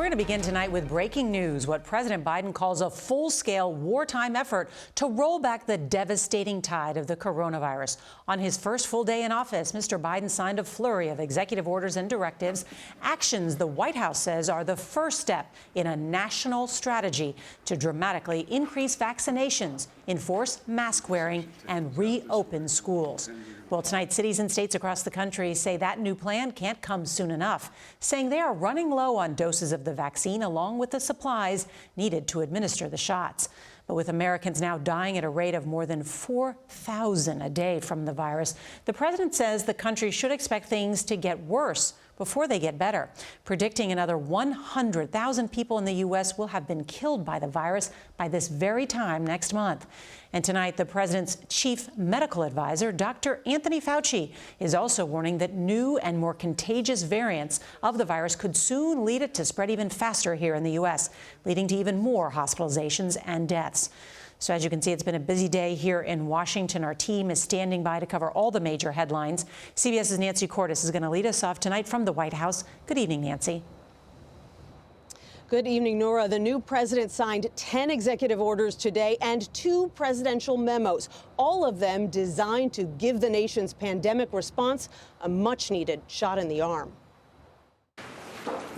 going to begin tonight with breaking news, what President Biden calls a full-scale wartime effort to roll back the devastating tide of the coronavirus. On his first full day in office, Mr. Biden signed a flurry of executive orders and directives, actions the White House says are the first step in a national strategy to dramatically increase vaccinations, enforce mask wearing, and reopen schools. Well, tonight, cities and states across the country say that new plan can't come soon enough, saying they are running low on doses of the vaccine along with the supplies needed to administer the shots. But with Americans now dying at a rate of more than 4,000 a day from the virus, the president says the country should expect things to get worse before they get better, predicting another 100,000 people in the U.S. will have been killed by the virus by this very time next month. And tonight, the president's chief medical advisor, Dr. Anthony Fauci, is also warning that new and more contagious variants of the virus could soon lead it to spread even faster here in the U.S., leading to even more hospitalizations and deaths. So as you can see, it's been a busy day here in Washington. Our team is standing by to cover all the major headlines. CBS's Nancy Cordes is going to lead us off tonight from the White House. Good evening, Nancy. Good evening, Nora. The new president signed 10 executive orders today and 2 presidential memos, all of them designed to give the nation's pandemic response a much-needed shot in the arm.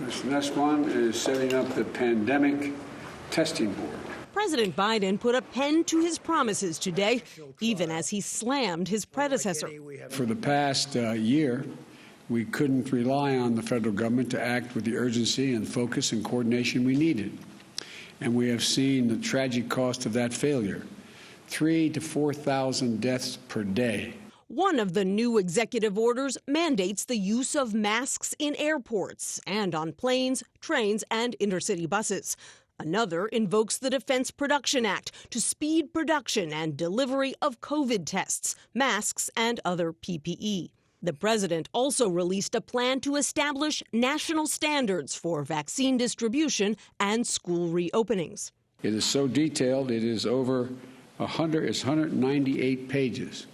This next one is setting up the pandemic testing board. President Biden put a pen to his promises today, even as he slammed his predecessor. For the past year, we couldn't rely on the federal government to act with the urgency and focus and coordination we needed. And we have seen the tragic cost of that failure, 3,000 to 4,000 deaths per day. One of the new executive orders mandates the use of masks in airports and on planes, trains, and intercity buses. Another invokes the Defense Production Act to speed production and delivery of COVID tests, masks, and other PPE. The president also released a plan to establish national standards for vaccine distribution and school reopenings. It is so detailed, it is over 198 pages.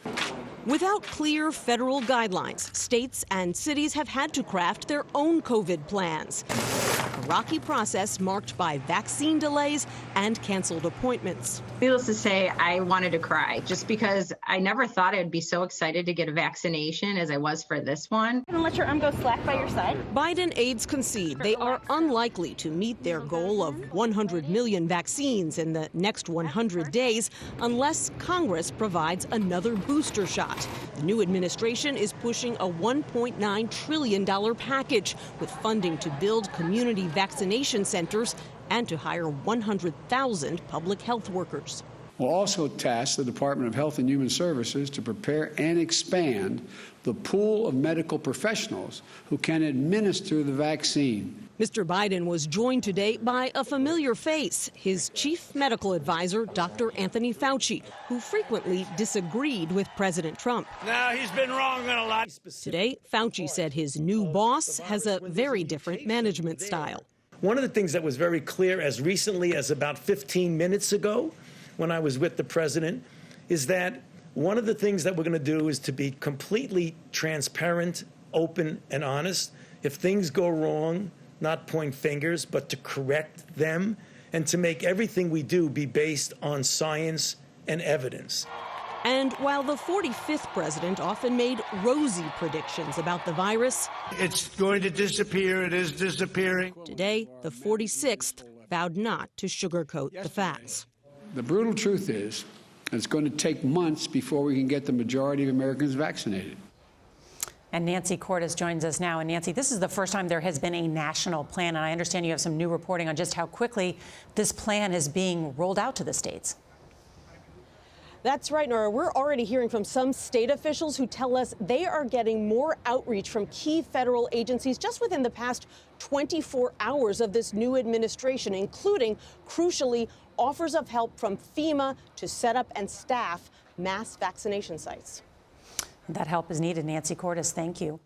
Without clear federal guidelines, states and cities have had to craft their own COVID plans. A rocky process marked by vaccine delays and canceled appointments. Needless to say, I wanted to cry just because I never thought I'd be so excited to get a vaccination as I was for this one. And let your arm go slack by your side. Biden aides concede they are unlikely to meet their goal of 100 million vaccines in the next 100 days unless Congress provides another booster shot. The new administration is pushing a $1.9 trillion package with funding to build community vaccination centers and to hire 100,000 public health workers. We'll also task the Department of Health and Human Services to prepare and expand the pool of medical professionals who can administer the vaccine. Mr. Biden was joined today by a familiar face, his chief medical advisor, Dr. Anthony Fauci, who frequently disagreed with President Trump. Now, he's been wrong on a lot. Today, Fauci said his new boss has a very different management style. One of the things that was very clear as recently as about 15 minutes ago when I was with the president is that one of the things that we're going to do is to be completely transparent, open, and honest. If things go wrong, not point fingers, but to correct them and to make everything we do be based on science and evidence. And while the 45th president often made rosy predictions about the virus, It's going to disappear. It is disappearing. today the 46th vowed not to sugarcoat the facts. The brutal truth is, it's going to take months before we can get the majority of Americans vaccinated. And Nancy Cordes joins us now. And Nancy, this is the first time there has been a national plan. And I understand you have some new reporting on just how quickly this plan is being rolled out to the states. That's right, Nora. We're already hearing from some state officials who tell us they are getting more outreach from key federal agencies just within the past 24 hours of this new administration, including, crucially, offers of help from FEMA to set up and staff mass vaccination sites. That help is needed. Nancy Cordes, thank you.